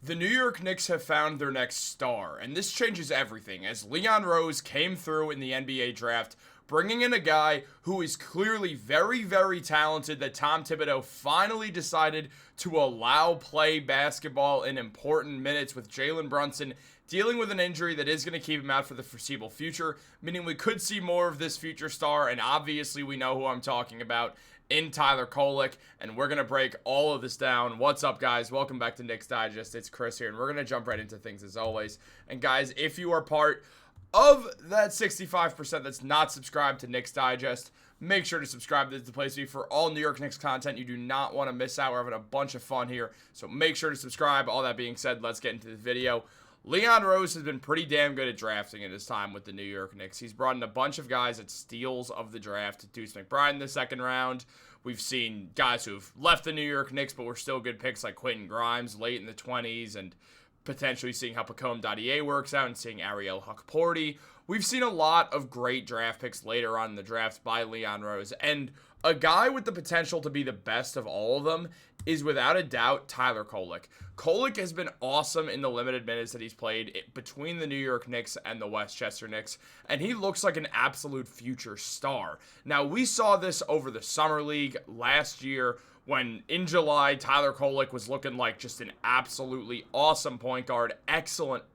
The New York Knicks have found their next star, and this changes everything as Leon Rose came through in the NBA draft, bringing in a guy who is clearly very, very talented that Tom Thibodeau finally decided to allow play basketball in important minutes with Jalen Brunson dealing with an injury that is going to keep him out for the foreseeable future, meaning we could see more of this future star, and obviously we know who I'm talking about in Tyler Kolek, and we're going to break all of this down. What's up, guys? Welcome back to Knicks Digest. It's Chris here, and we're going to jump right into things as always. And guys, if you are part of that 65% that's not subscribed to Knicks Digest, make sure to subscribe. This is the place to be for all New York Knicks content. You do not want to miss out. We're having a bunch of fun here, so make sure to subscribe. All that being said, let's get into the video. Leon Rose has been pretty damn good at drafting in his time with the New York Knicks. He's brought in a bunch of guys at steals of the draft. Deuce McBride in the second round. We've seen guys who've left the New York Knicks but were still good picks like Quentin Grimes late in the 20s, and potentially seeing how Pacome Dadier works out and seeing Ariel Hukporti. We've seen a lot of great draft picks later on in the draft by Leon Rose, and a guy with the potential to be the best of all of them is without a doubt Tyler Kolek. Kolek has been awesome in the limited minutes that he's played between the New York Knicks and the Westchester Knicks, and he looks like an absolute future star. Now, we saw this over the Summer League last year when in July, Tyler Kolek was looking like just an absolutely awesome point guard, excellent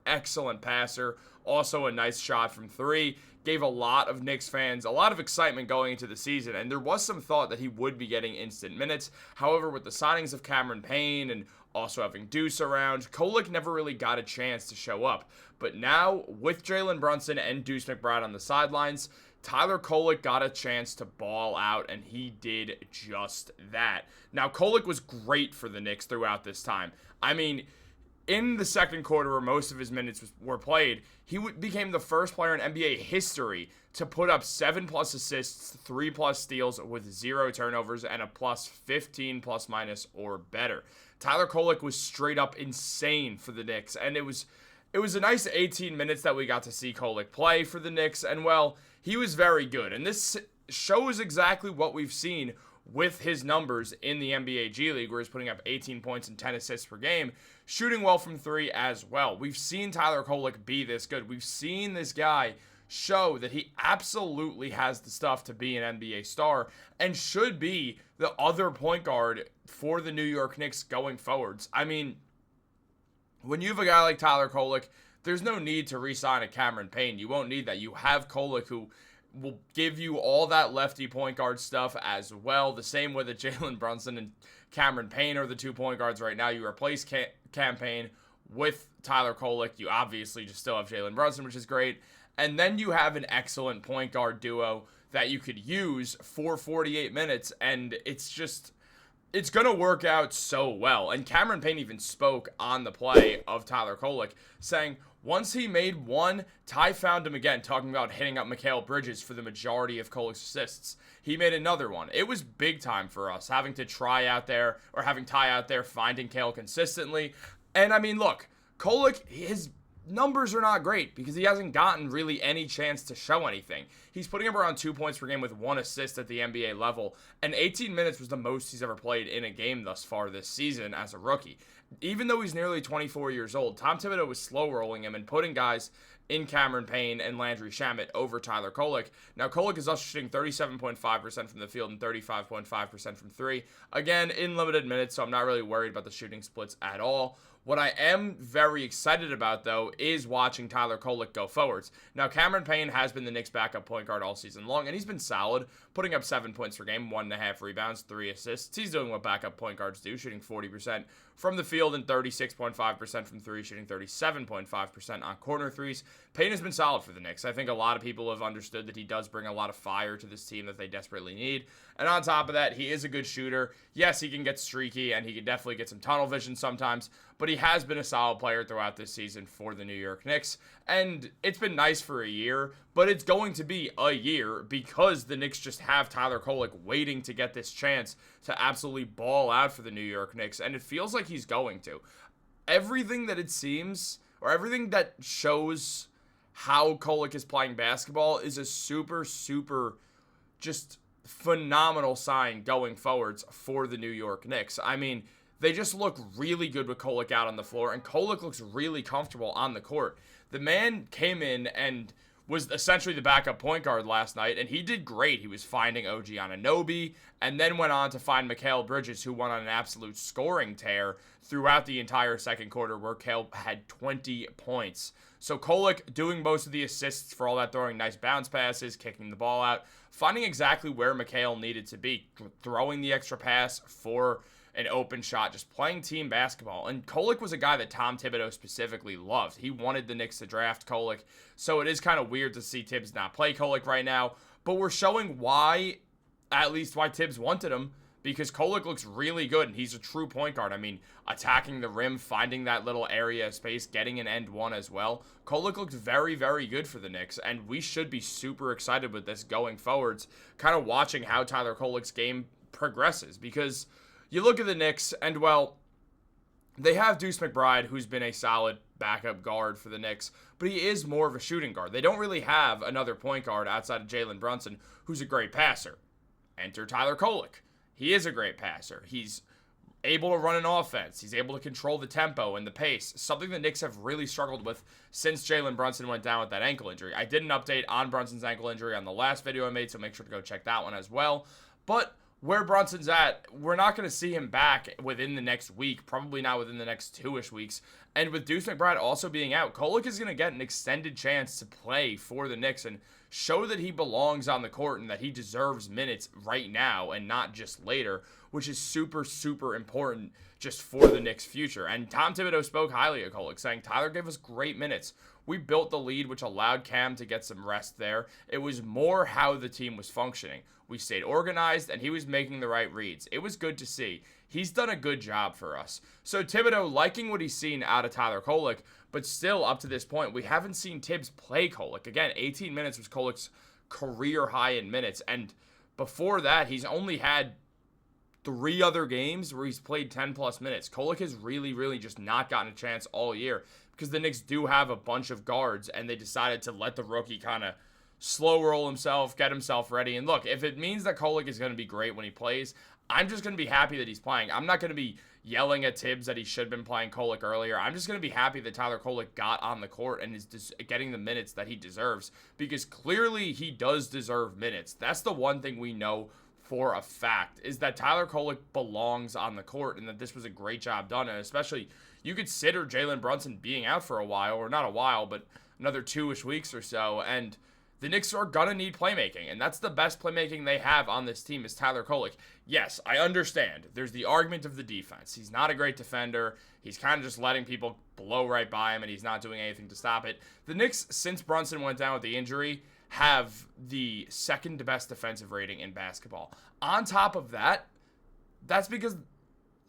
passer, also a nice shot from three. Gave a lot of Knicks fans a lot of excitement going into the season, and there was some thought that he would be getting instant minutes. However, with the signings of Cameron Payne and also having Deuce around, Kolek never really got a chance to show up. But now, with Jalen Brunson and Deuce McBride on the sidelines, Tyler Kolek got a chance to ball out, and he did just that. Now, Kolek was great for the Knicks throughout this time. I mean, in the second quarter where most of his minutes were played, he became the first player in NBA history to put up 7+ assists, 3+ steals with 0 turnovers, and a plus 15 plus minus or better. Tyler Kolek was straight up insane for the Knicks, and it was a nice 18 minutes that we got to see Kolek play for the Knicks, and well, he was very good. And this shows exactly what we've seen with his numbers in the NBA G League, where he's putting up 18 points and 10 assists per game, shooting well from three as well. We've seen Tyler Kolek be this good. We've seen this guy show that he absolutely has the stuff to be an NBA star and should be the other point guard for the New York Knicks going forwards. I mean, when you have a guy like Tyler Kolek, there's no need to re-sign a Cameron Payne. You won't need that. You have Kolek, who will give you all that lefty point guard stuff as well. The same way that Jalen Brunson and Cameron Payne are the 2 point guards right now. You replace Cam Payne with Tyler Kolek. You obviously just still have Jalen Brunson, which is great. And then you have an excellent point guard duo that you could use for 48 minutes. And it's going to work out so well. And Cameron Payne even spoke on the play of Tyler Kolek, saying once he made one, Ty found him again, talking about hitting up Mikal Bridges for the majority of Kolek's assists. He made another one. It was big time for us, having to try out there, or having Ty out there finding Kale consistently. And I mean, look, Kolek, his numbers are not great because he hasn't gotten really any chance to show anything. He's putting up around 2 points per game with 1 assist at the NBA level, and 18 minutes was the most he's ever played in a game thus far this season as a rookie. Even though he's nearly 24 years old, Tom Thibodeau was slow rolling him and putting guys in Cameron Payne and Landry Shamet over Tyler Kolek. Now, Kolek is also shooting 37.5% from the field and 35.5% from three. Again, in limited minutes, so I'm not really worried about the shooting splits at all. What I am very excited about, though, is watching Tyler Kolek go forwards. Now, Cameron Payne has been the Knicks' backup point guard all season long, and he's been solid, putting up 7 points per game, 1.5 rebounds, 3 assists. He's doing what backup point guards do, shooting 40% from the field and 36.5% from three, shooting 37.5% on corner threes. Payne has been solid for the Knicks. I think a lot of people have understood that he does bring a lot of fire to this team that they desperately need. And on top of that, he is a good shooter. Yes, he can get streaky, and he can definitely get some tunnel vision sometimes, but he has been a solid player throughout this season for the New York Knicks. And it's been nice for a year, but it's going to be a year because the Knicks just have Tyler Kolek waiting to get this chance to absolutely ball out for the New York Knicks, and it feels like he's going to. Everything that it seems, or everything that shows how Kolek is playing basketball is a super just phenomenal sign going forwards for the New York Knicks. I mean, they just look really good with Kolek out on the floor, and Kolek looks really comfortable on the court. The man came in and was essentially the backup point guard last night, and he did great. He was finding OG Anunoby, and then went on to find Mikal Bridges, who went on an absolute scoring tear throughout the entire second quarter, where Kale had 20 points. So Kolek doing most of the assists for all that, throwing nice bounce passes, kicking the ball out, finding exactly where Mikal needed to be, throwing the extra pass for an open shot, just playing team basketball. And Kolek was a guy that Tom Thibodeau specifically loved. He wanted the Knicks to draft Kolek, so it is kind of weird to see Tibbs not play Kolek right now, but we're showing why, at least why Tibbs wanted him, because Kolek looks really good, and he's a true point guard. I mean, attacking the rim, finding that little area of space, getting an end one as well. Kolek looks very, very good for the Knicks, and we should be super excited with this going forwards, kind of watching how Tyler Kolek's game progresses, because you look at the Knicks, and, well, they have Deuce McBride, who's been a solid backup guard for the Knicks, but he is more of a shooting guard. They don't really have another point guard outside of Jalen Brunson, who's a great passer. Enter Tyler Kolek. He is a great passer. He's able to run an offense. He's able to control the tempo and the pace, something the Knicks have really struggled with since Jalen Brunson went down with that ankle injury. I did an update on Brunson's ankle injury on the last video I made, so make sure to go check that one as well. But where Brunson's at, we're not going to see him back within the next week, probably not within the next 2-ish weeks. And with Deuce McBride also being out, Kolek is going to get an extended chance to play for the Knicks and show that he belongs on the court and that he deserves minutes right now and not just later, which is super, super important just for the Knicks' future. And Tom Thibodeau spoke highly of Kolek, saying, Tyler gave us great minutes. We built the lead, which allowed Cam to get some rest there. It was more how the team was functioning. We stayed organized, and he was making the right reads. It was good to see. He's done a good job for us. So Thibodeau liking what he's seen out of Tyler Kolek, but still, up to this point, we haven't seen Tibbs play Kolek. Again, 18 minutes was Kolek's career high in minutes, and before that, he's only had 3 other games where he's played 10-plus minutes. Kolek has really, really just not gotten a chance all year because the Knicks do have a bunch of guards, and they decided to let the rookie kind of slow roll himself, get himself ready. And look, if it means that Kolek is going to be great when he plays, I'm just going to be happy that he's playing. I'm not going to be yelling at Tibbs that he should have been playing Kolek earlier. I'm just going to be happy that Tyler Kolek got on the court and is getting the minutes that he deserves, because clearly he does deserve minutes. That's the one thing we know for a fact, is that Tyler Kolek belongs on the court and that this was a great job done. And especially, you consider Jalen Brunson being out for a while, or not a while, but another 2-ish weeks or so, and the Knicks are going to need playmaking, and that's the best playmaking they have on this team is Tyler Kolek. Yes, I understand. There's the argument of the defense. He's not a great defender. He's kind of just letting people blow right by him, and he's not doing anything to stop it. The Knicks, since Brunson went down with the injury, have the second best defensive rating in basketball. On top of that, that's because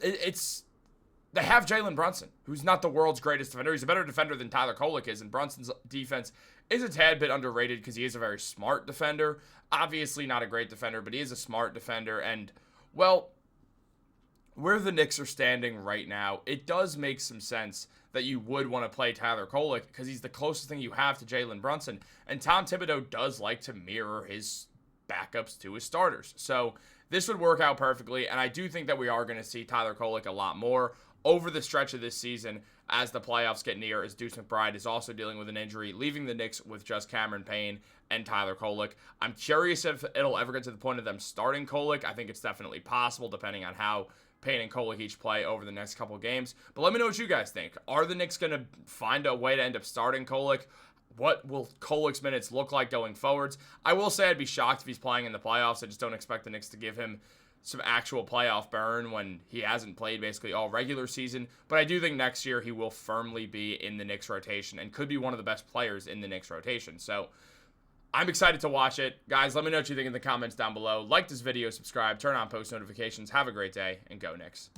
they have Jalen Brunson, who's not the world's greatest defender. He's a better defender than Tyler Kolek is, and Brunson's defense is a tad bit underrated because he is a very smart defender. Obviously not a great defender, but he is a smart defender. And, well, where the Knicks are standing right now, it does make some sense that you would want to play Tyler Kolek because he's the closest thing you have to Jalen Brunson. And Tom Thibodeau does like to mirror his backups to his starters. So this would work out perfectly, and I do think that we are going to see Tyler Kolek a lot more over the stretch of this season as the playoffs get near, as Deuce McBride is also dealing with an injury, leaving the Knicks with just Cameron Payne and Tyler Kolek. I'm curious if it'll ever get to the point of them starting Kolek. I think it's definitely possible, depending on how Payne and Kolek each play over the next couple games. But let me know what you guys think. Are the Knicks going to find a way to end up starting Kolek? What will Kolek's minutes look like going forwards? I will say I'd be shocked if he's playing in the playoffs. I just don't expect the Knicks to give him some actual playoff burn when he hasn't played basically all regular season. But I do think next year he will firmly be in the Knicks rotation and could be one of the best players in the Knicks rotation. So I'm excited to watch it. Guys, let me know what you think in the comments down below. Like this video, subscribe, turn on post notifications. Have a great day, and go Knicks.